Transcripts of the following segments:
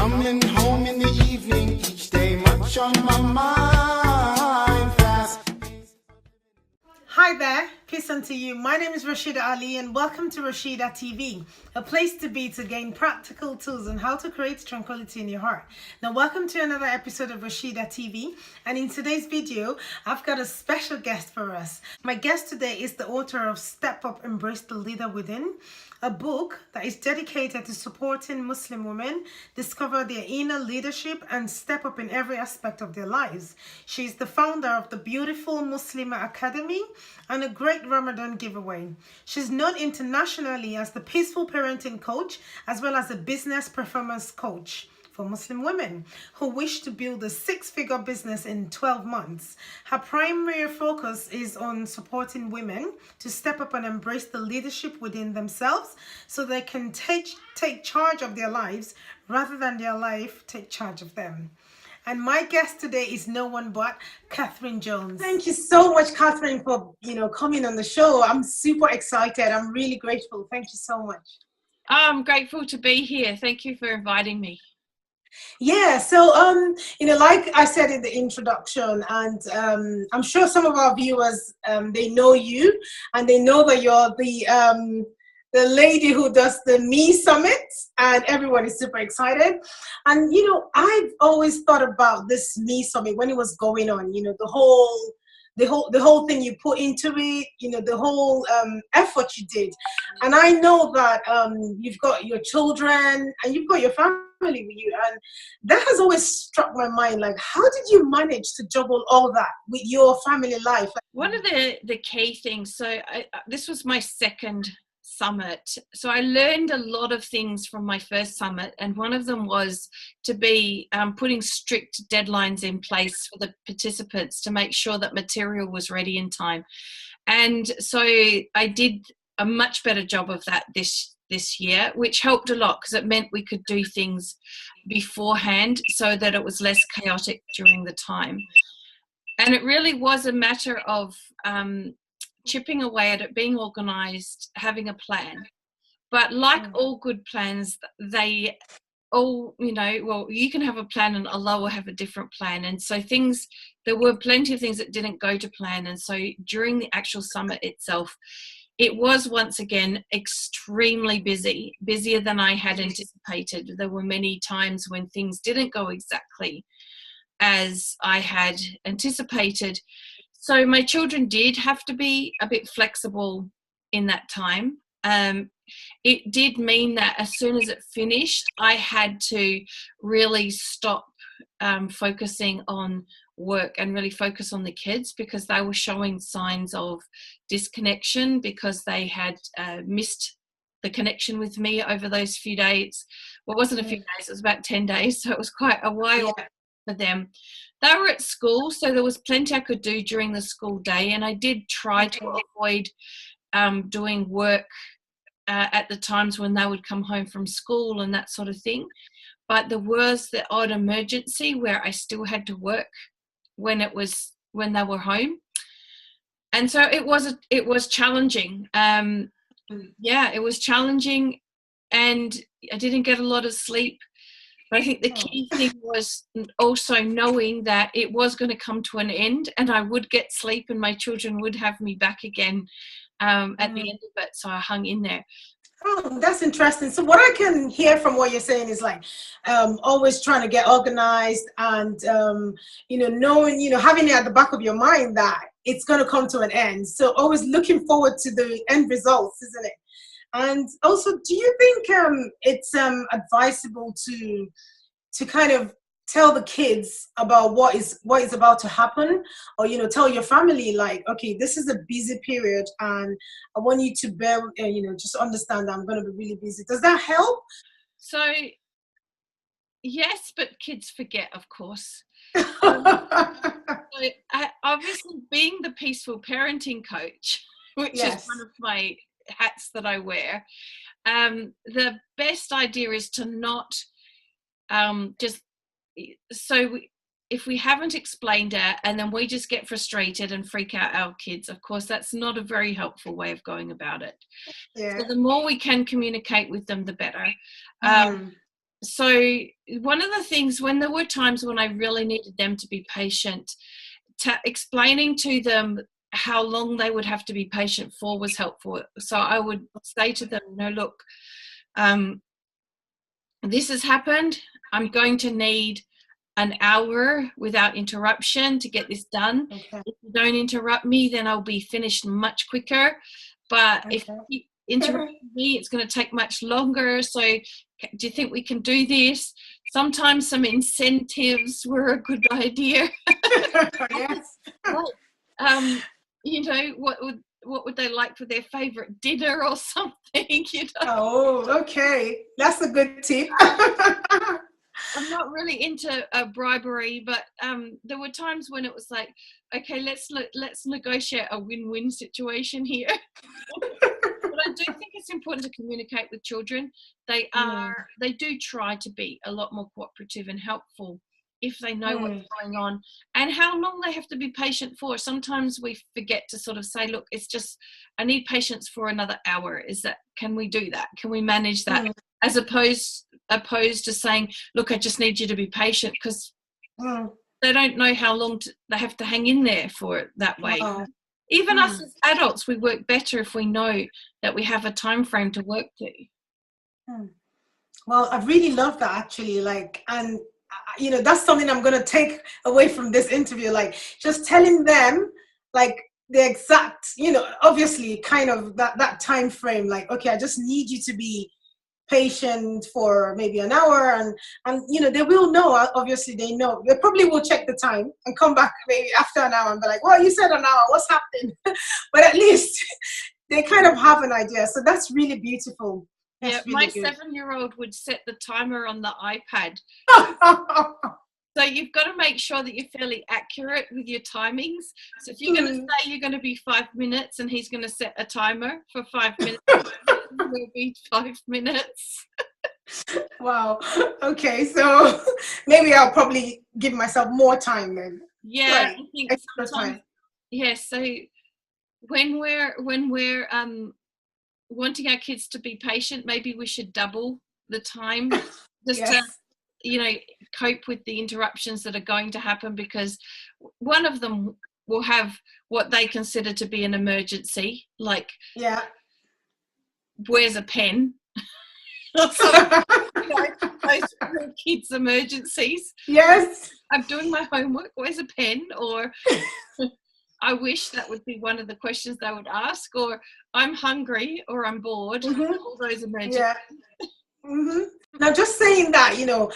Coming home in the evening, each day much on my mind. Fast. Hi there, peace unto you. My name is Rashida Ali and welcome to Rashida TV, a place to be to gain practical tools on how to create tranquility in your heart. Now welcome to another episode of Rashida TV, and in today's video I've got a special guest for us. My guest today is the author of Step Up, Embrace the Leader Within, a book that is dedicated to supporting Muslim women discover their inner leadership and step up in every aspect of their lives. She is the founder of the beautiful Muslima Academy and a great Ramadan giveaway. She's known internationally as the Peaceful Parenting Coach, as well as a business performance coach for Muslim women who wish to build a six-figure business in 12 months. Her primary focus is on supporting women to step up and embrace the leadership within themselves so they can take charge of their lives rather than their life take charge of them. And my guest today is no one but Kathryn Jones. Thank you so much, Kathryn, for coming on the show. I'm super excited. I'm really grateful. Thank you so much. I'm grateful to be here. Thank you for inviting me. Yeah, so like I said in the introduction, and I'm sure some of our viewers they know you, and they know that you're the lady who does the Me Summit, and everyone is super excited. And I've always thought about this Me Summit when it was going on. The whole thing you put into it, the whole effort you did. And I know that you've got your children and you've got your family with you, and that has always struck my mind. Like, how did you manage to juggle all that with your family life? One of the key things, this was my second summit, so I learned a lot of things from my first summit, and one of them was to be putting strict deadlines in place for the participants to make sure that material was ready in time. And so I did a much better job of that this year, which helped a lot because it meant we could do things beforehand so that it was less chaotic during the time. And it really was a matter of chipping away at it, being organized, having a plan. But like all good plans, they all, you can have a plan and Allah will have a different plan. And so there were plenty of things that didn't go to plan. And so during the actual summit itself, it was once again extremely busy, busier than I had anticipated. There were many times when things didn't go exactly as I had anticipated. So my children did have to be a bit flexible in that time. It did mean that as soon as it finished, I had to really stop focusing on work and really focus on the kids, because they were showing signs of disconnection because they had missed the connection with me over those few days. Well, it wasn't a few days, it was about 10 days, so it was quite a while for them. They were at school, so there was plenty I could do during the school day, and I did try to avoid doing work at the times when they would come home from school and that sort of thing. But there was the odd emergency where I still had to work when they were home, and so it was challenging. It was challenging, and I didn't get a lot of sleep. But I think the key thing was also knowing that it was going to come to an end, and I would get sleep, and my children would have me back again at the end of it. So I hung in there. Oh, that's interesting. So what I can hear from what you're saying is like always trying to get organized and, knowing, having it at the back of your mind that it's going to come to an end. So always looking forward to the end results, isn't it? And also, do you think it's advisable to kind of tell the kids about what is about to happen, or tell your family like, okay, this is a busy period and I want you to bear, just understand that I'm going to be really busy? Does that help? So yes, but kids forget, of course. Obviously, being the Peaceful Parenting Coach, which is one of my hats that I wear, the best idea is to not if we haven't explained it and then we just get frustrated and freak out our kids, of course that's not a very helpful way of going about it. So the more we can communicate with them, the better. So one of the things, when there were times when I really needed them to be patient, explaining to them how long they would have to be patient for was helpful. So I would say to them, no, look, this has happened. I'm going to need an hour without interruption to get this done. Okay. If you don't interrupt me, then I'll be finished much quicker. But if you interrupt me, it's going to take much longer. So do you think we can do this? Sometimes some incentives were a good idea. Yes. You know, what would they like for their favorite dinner or something, you know? Oh, okay. That's a good tip. I'm not really into bribery, but there were times when it was like, okay, let's negotiate a win-win situation here. But I do think it's important to communicate with children. They do try to be a lot more cooperative and helpful if they know what's going on and how long they have to be patient for. Sometimes we forget to sort of say, look, it's just, I need patience for another hour. Can we do that? Can we manage that? As opposed to saying, look, I just need you to be patient, because they don't know how long they have to hang in there for it that way. Even us as adults, we work better if we know that we have a time frame to work to. Well, I really love that, actually. And you know, that's something I'm going to take away from this interview, like just telling them like the exact, you know, obviously kind of that time frame, like, okay, I just need you to be patient for maybe an hour, and you know, they will know. Obviously they know, they probably will check the time and come back maybe after an hour and be like, well, you said an hour, what's happening? But at least they kind of have an idea. So that's really beautiful. That's my really 7-year-old would set the timer on the iPad. So you've got to make sure that you're fairly accurate with your timings. So if you're going to say you're going to be 5 minutes and he's going to set a timer for 5 minutes, it will be 5 minutes. Wow. Okay, so maybe I'll probably give myself more time then. Yeah, I think extra sometimes. time. Yeah, so when we're wanting our kids to be patient, maybe we should double the time just to, you know, cope with the interruptions that are going to happen, because one of them will have what they consider to be an emergency, like, where's a pen? So, you know, those real kids' emergencies. Yes. I'm doing my homework, where's a pen? Or I wish that would be one of the questions they would ask, or I'm hungry, or I'm bored. All those emergencies. Now, just saying that, you know,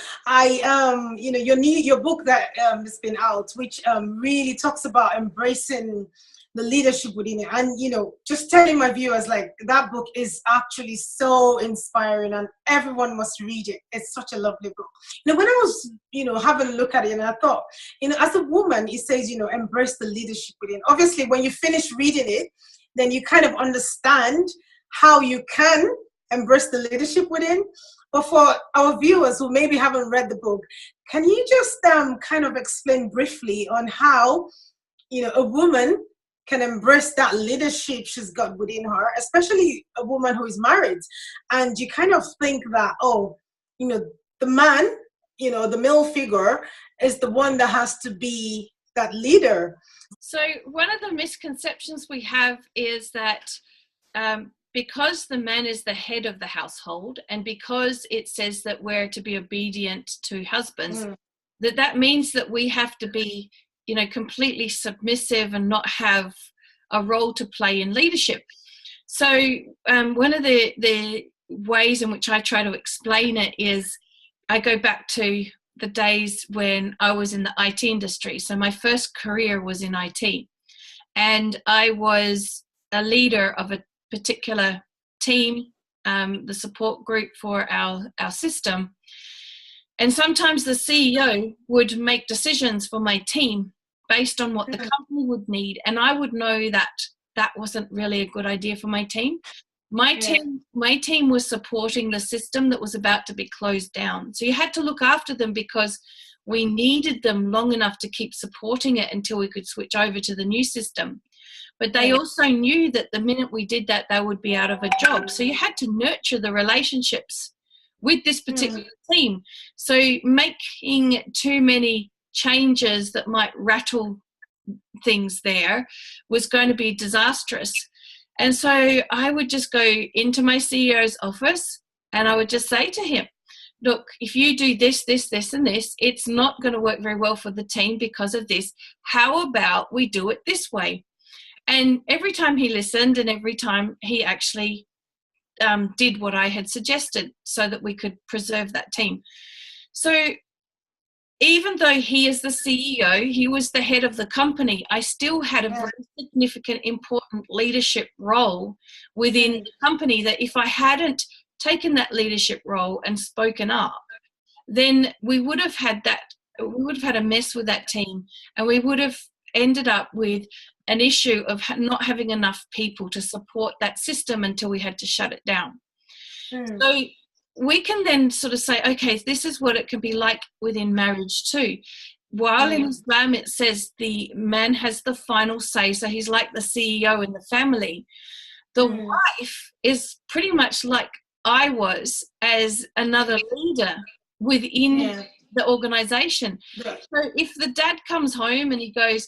you know, your book that has been out, which really talks about embracing the leadership within it, and you know, just telling my viewers, like, that book is actually so inspiring, and everyone must read it. It's such a lovely book. You know, when I was, you know, having a look at it, and I thought, you know, as a woman, it says, you know, embrace the leadership within. Obviously, when you finish reading it, then you kind of understand how you can embrace the leadership within. But for our viewers who maybe haven't read the book, can you just kind of explain briefly on how, you know, a woman can embrace that leadership she's got within her, especially a woman who is married? And you kind of think that, oh, you know, the man, you know, the male figure is the one that has to be that leader. So one of the misconceptions we have is that because the man is the head of the household, and because it says that we're to be obedient to husbands, that means that we have to be, you know, completely submissive and not have a role to play in leadership. So one of the ways in which I try to explain it is I go back to the days when I was in the IT industry. So my first career was in IT, and I was a leader of a particular team, the support group for our system. And sometimes the CEO would make decisions for my team based on what the company would need, and I would know that that wasn't really a good idea for my team. My team was supporting the system that was about to be closed down. So you had to look after them because we needed them long enough to keep supporting it until we could switch over to the new system. But they also knew that the minute we did that, they would be out of a job. So you had to nurture the relationships with this particular team. So making too many changes that might rattle things there was going to be disastrous. And so I would just go into my CEO's office and I would just say to him, look, if you do this, this, this, and this, it's not going to work very well for the team because of this. How about we do it this way? And every time he listened and every time he actually did what I had suggested so that we could preserve that team. So even though he is the CEO, he was the head of the company, I still had a very significant, important leadership role within the company that if I hadn't taken that leadership role and spoken up, then we would have had a mess with that team, and we would have ended up with an issue of not having enough people to support that system until we had to shut it down. So we can then sort of say, okay, this is what it can be like within marriage too. While in Islam it says the man has the final say, so he's like the CEO in the family, the wife is pretty much like I was as another leader within the organization. So if the dad comes home and he goes,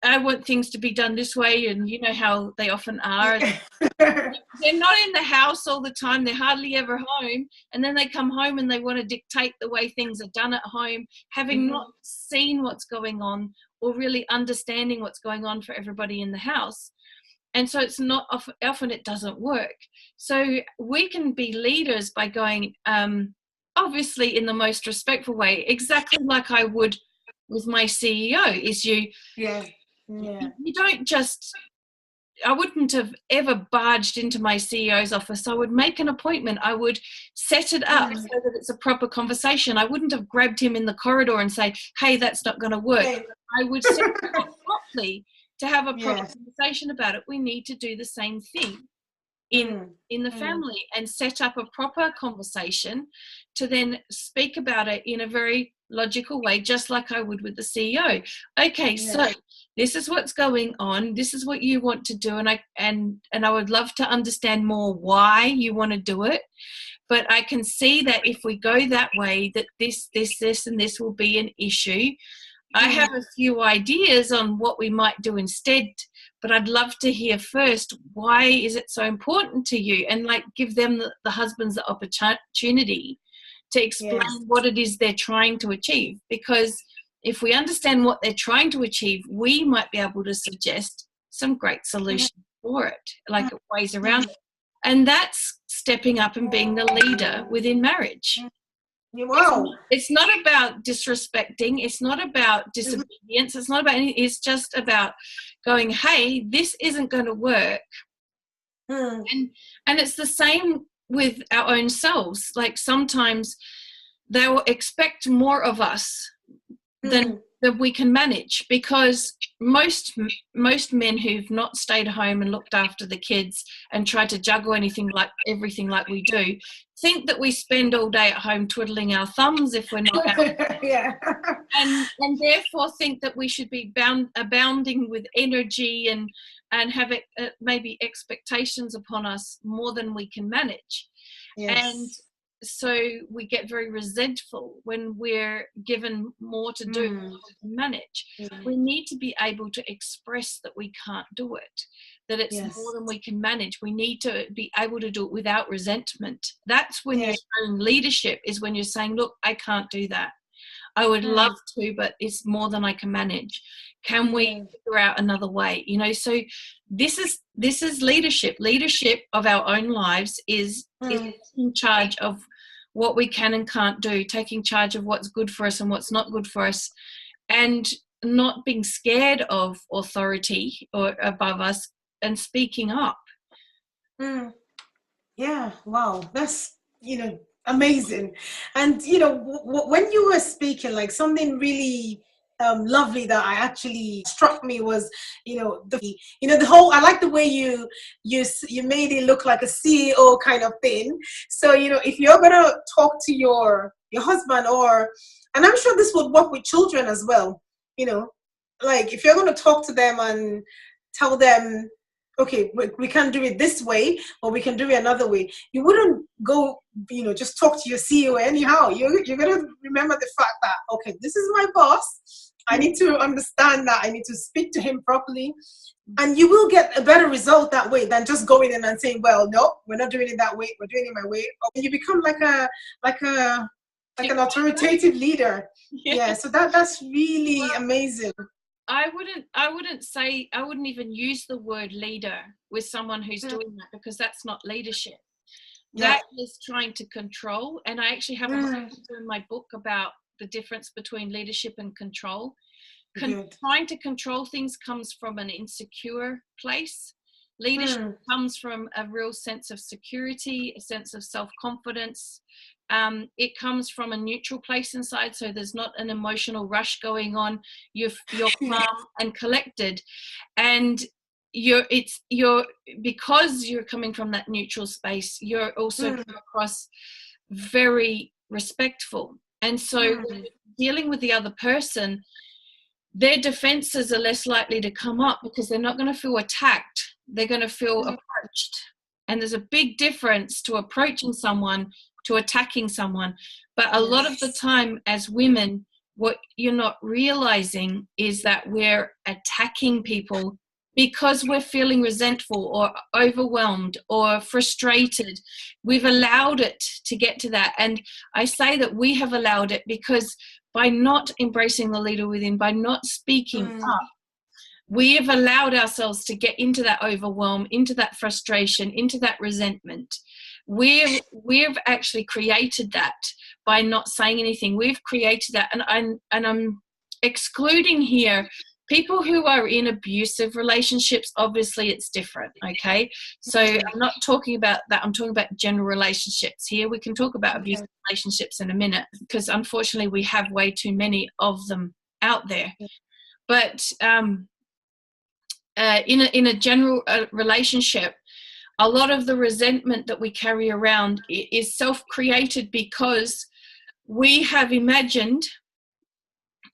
I want things to be done this way, and you know how they often are. They're not in the house all the time. They're hardly ever home. And then they come home and they want to dictate the way things are done at home, having not seen what's going on or really understanding what's going on for everybody in the house. And so it's not often it doesn't work. So we can be leaders by going, obviously in the most respectful way, exactly like I would with my CEO, is you don't just, I wouldn't have ever barged into my CEO's office. I would make an appointment. I would set it up so that it's a proper conversation. I wouldn't have grabbed him in the corridor and say, hey, that's not going to work. I would set it up properly to have a proper conversation about it. We need to do the same thing in the family and set up a proper conversation to then speak about it in a very logical way, just like I would with the CEO. Okay, so this is what's going on. This is what you want to do, and I would love to understand more why you want to do it. But I can see that if we go that way, that this, and this will be an issue. I have a few ideas on what we might do instead, but I'd love to hear first, why is it so important to you? And like give them, the husbands, the opportunity to explain what it is they're trying to achieve. Because if we understand what they're trying to achieve, we might be able to suggest some great solutions for it, like ways around it. And that's stepping up and being the leader within marriage. Wow. It's not about disrespecting. It's not about disobedience. It's not about anything. It's just about going, hey, this isn't going to work. And it's the same with our own selves. Like sometimes they will expect more of us than we can manage, because most men who've not stayed home and looked after the kids and tried to juggle everything like we do, think that we spend all day at home twiddling our thumbs if we're not out. And therefore think that we should be abounding with energy and have maybe expectations upon us more than we can manage. And so we get very resentful when we're given more to do than we can manage. We need to be able to express that we can't do it, that it's more than we can manage. We need to be able to do it without resentment. That's when you're showing leadership, is when you're saying, look, I can't do that. I would love to, but it's more than I can manage. Can we figure out another way? You know, so this is leadership. Leadership of our own lives is in charge of what we can and can't do, taking charge of what's good for us and what's not good for us, and not being scared of authority or above us, and speaking up. Yeah, wow, that's, amazing. And when you were speaking, like something really lovely that I actually struck me was the whole, I like the way you made it look like a CEO kind of thing. So if you're gonna talk to your husband, and I'm sure this would work with children as well, like if you're gonna talk to them and tell them okay, we can't do it this way, or we can do it another way. You wouldn't go, just talk to your CEO anyhow. You're going to remember the fact that, okay, this is my boss. I need to understand that. I need to speak to him properly. And you will get a better result that way than just going in and saying, well, no, we're not doing it that way. We're doing it my way. Or you become like an authoritative leader. Yeah. So that's really amazing. I wouldn't even use the word leader with someone who's doing that, because that's not leadership. That is trying to control. And I actually have a chapter in my book about the difference between leadership and control. Trying to control things comes from an insecure place. Leadership comes from a real sense of security, a sense of self-confidence. It comes from a neutral place inside, so there's not an emotional rush going on. You're calm and collected, and because you're coming from that neutral space, you're also come across very respectful. And so when you're dealing with the other person, their defenses are less likely to come up, because they're not going to feel attacked. They're going to feel approached. And there's a big difference to approaching someone to attacking someone. But a lot of the time as women, what you're not realizing is that we're attacking people because we're feeling resentful or overwhelmed or frustrated. We've allowed it to get to that. And I say that we have allowed it because by not embracing the leader within, by not speaking up, we have allowed ourselves to get into that overwhelm, into that frustration, into that resentment. We've actually created that by not saying anything. We've created that, and I'm excluding here people who are in abusive relationships. Obviously it's different, okay? So I'm not talking about that. I'm talking about general relationships here. We can talk about abusive relationships in a minute, because unfortunately we have way too many of them out there. But in a general relationship, a lot of the resentment that we carry around is self-created, because we have imagined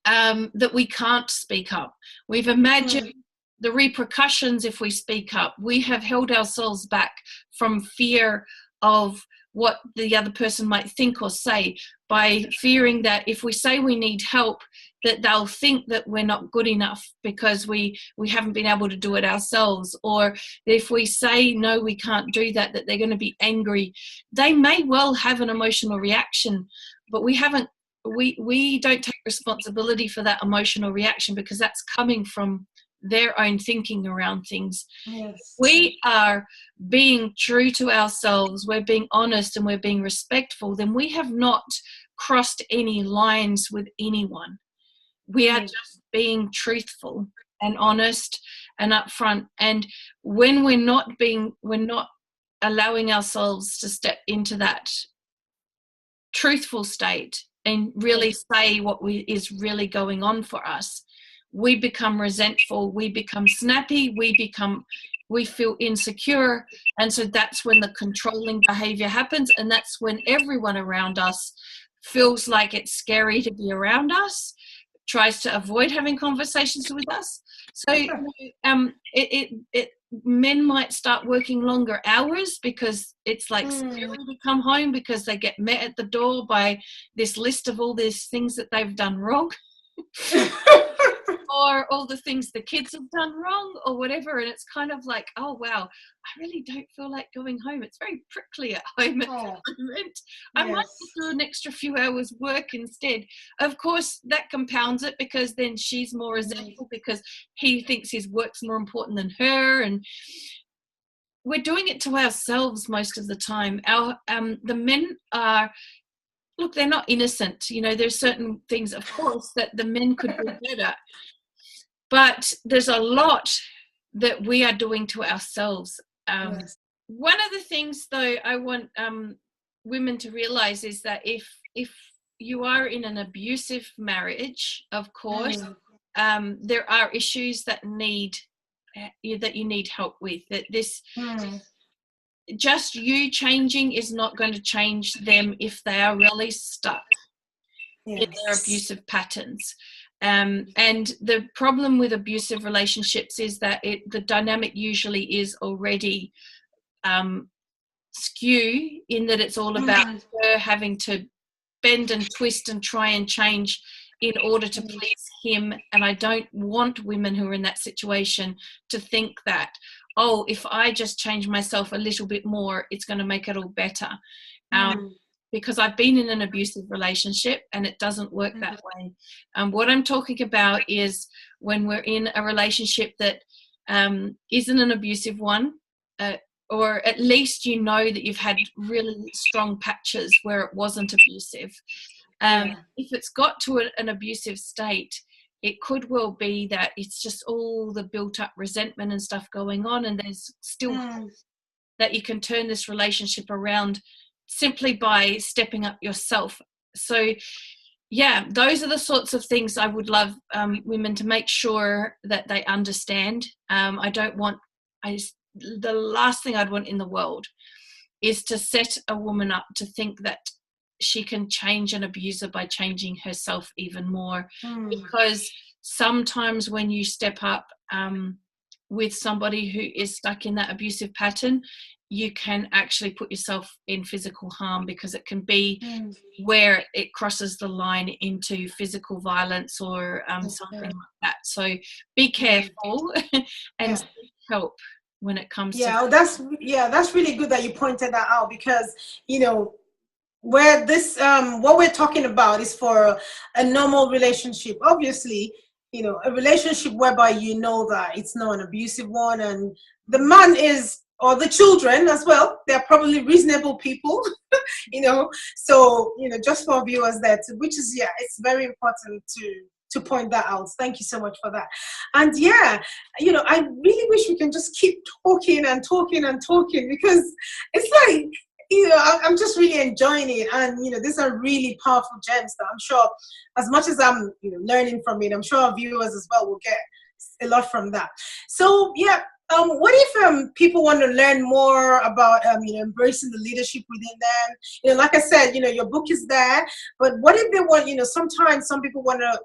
that we can't speak up. We've imagined the repercussions if we speak up. We have held ourselves back from fear of what the other person might think or say, by fearing that if we say we need help, that they'll think that we're not good enough because we haven't been able to do it ourselves. Or if we say, no, we can't do that, that they're going to be angry. They may well have an emotional reaction, but we don't take responsibility for that emotional reaction, because that's coming from their own thinking around things. Yes. We are being true to ourselves, we're being honest, and we're being respectful, then we have not crossed any lines with anyone. We are just being truthful and honest and upfront. And when we're not allowing ourselves to step into that truthful state and really say what is really going on for us, we become resentful, we become snappy, we feel insecure. And so that's when the controlling behavior happens, and that's when everyone around us feels like it's scary to be around us, tries to avoid having conversations with us. So men might start working longer hours because it's like scary to come home, because they get met at the door by this list of all these things that they've done wrong. Or all the things the kids have done wrong, or whatever. And it's kind of like, oh wow, I really don't feel like going home. It's very prickly at home at the moment. I might do an extra few hours work instead. Of course that compounds it, because then she's more resentful because he thinks his work's more important than her. And we're doing it to ourselves most of the time. The men are, look, they're not innocent. There's certain things, of course, that the men could do better. But there's a lot that we are doing to ourselves. One of the things, though, I want women to realize is that if you are in an abusive marriage, of course, there are issues that you need help with. That this just you changing is not going to change them if they are really stuck in their abusive patterns. And the problem with abusive relationships is that the dynamic usually is already skew, in that it's all about her having to bend and twist and try and change in order to please him. And I don't want women who are in that situation to think that, oh, if I just change myself a little bit more, it's going to make it all better. Because I've been in an abusive relationship and it doesn't work that way. What I'm talking about is when we're in a relationship that isn't an abusive one, or at least you know that you've had really strong patches where it wasn't abusive. If it's got to an abusive state, it could well be that it's just all the built up resentment and stuff going on, and there's still that you can turn this relationship around simply by stepping up yourself. So yeah, those are the sorts of things I would love women to make sure that they understand. The last thing I'd want in the world is to set a woman up to think that she can change an abuser by changing herself even more. Because sometimes when you step up with somebody who is stuck in that abusive pattern, you can actually put yourself in physical harm, because it can be where it crosses the line into physical violence or something like that. So be careful and seek help when it comes to that's really good that you pointed that out, because where this what we're talking about is for a normal relationship. Obviously, a relationship whereby that it's not an abusive one, and the man is, or the children as well, they're probably reasonable people. So just for viewers that, which is it's very important to point that out. Thank you so much for that. And I really wish we can just keep talking and talking and talking, because it's like, I'm just really enjoying it. And these are really powerful gems that I'm sure, as much as I'm learning from it, I'm sure our viewers as well will get a lot from that. So what if people want to learn more about embracing the leadership within them? Like I said, your book is there, but what if they want, sometimes some people want to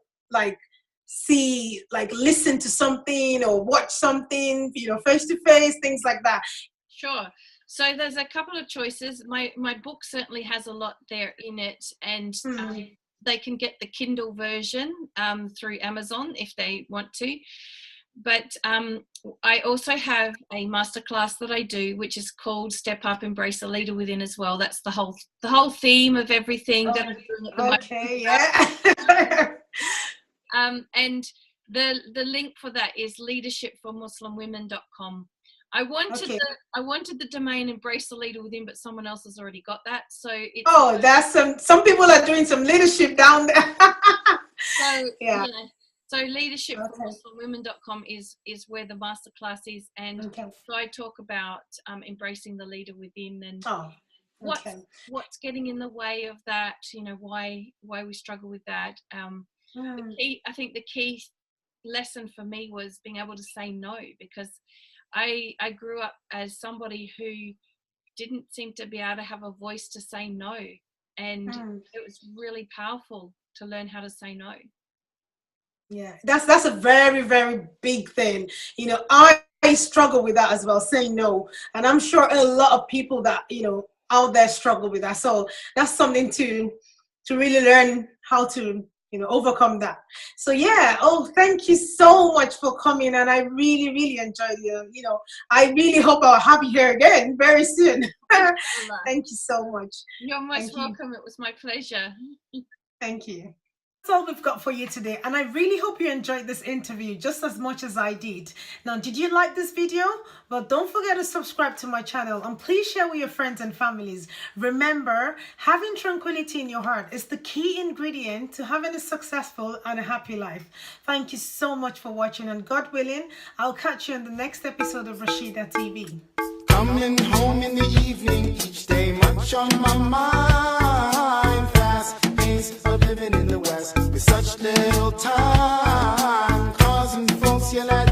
see, listen to something or watch something, face to face, things like that? Sure. So there's a couple of choices. My book certainly has a lot there in it, and they can get the Kindle version through Amazon if they want to. But I also have a masterclass that I do, which is called Step Up, Embrace the Leader Within as well. That's the whole theme of everything that I'm doing at the moment. Okay, yeah. And the link for that is leadershipformuslimwomen.com. I wanted the domain Embrace the Leader Within, but someone else has already got that. So it's that's some people are doing some leadership down there. So leadershipformuslimwomen.com is where the masterclass is, and so I talk about embracing the leader within, and what's getting in the way of that, why we struggle with that. I think the key lesson for me was being able to say no, because I grew up as somebody who didn't seem to be able to have a voice to say no, and it was really powerful to learn how to say no. Yeah, that's a very, very big thing. I struggle with that as well, saying no, and I'm sure a lot of people that out there struggle with that. So that's something to really learn how to overcome that. So thank you so much for coming, and I really, really enjoyed you. I really hope I'll have you here again very soon. Thank you so much. You're most welcome. It was my pleasure. Thank you. That's all we've got for you today, and I really hope you enjoyed this interview just as much as I did. Now, did you like this video? Well, don't forget to subscribe to my channel, and please share with your friends and families. Remember, having tranquility in your heart is the key ingredient to having a successful and a happy life. Thank you so much for watching, and God willing, I'll catch you in the next episode of Rashida TV. Coming home in the evening, each day much on my mind. Fast pace of living in the West with such little time, causing folks yell at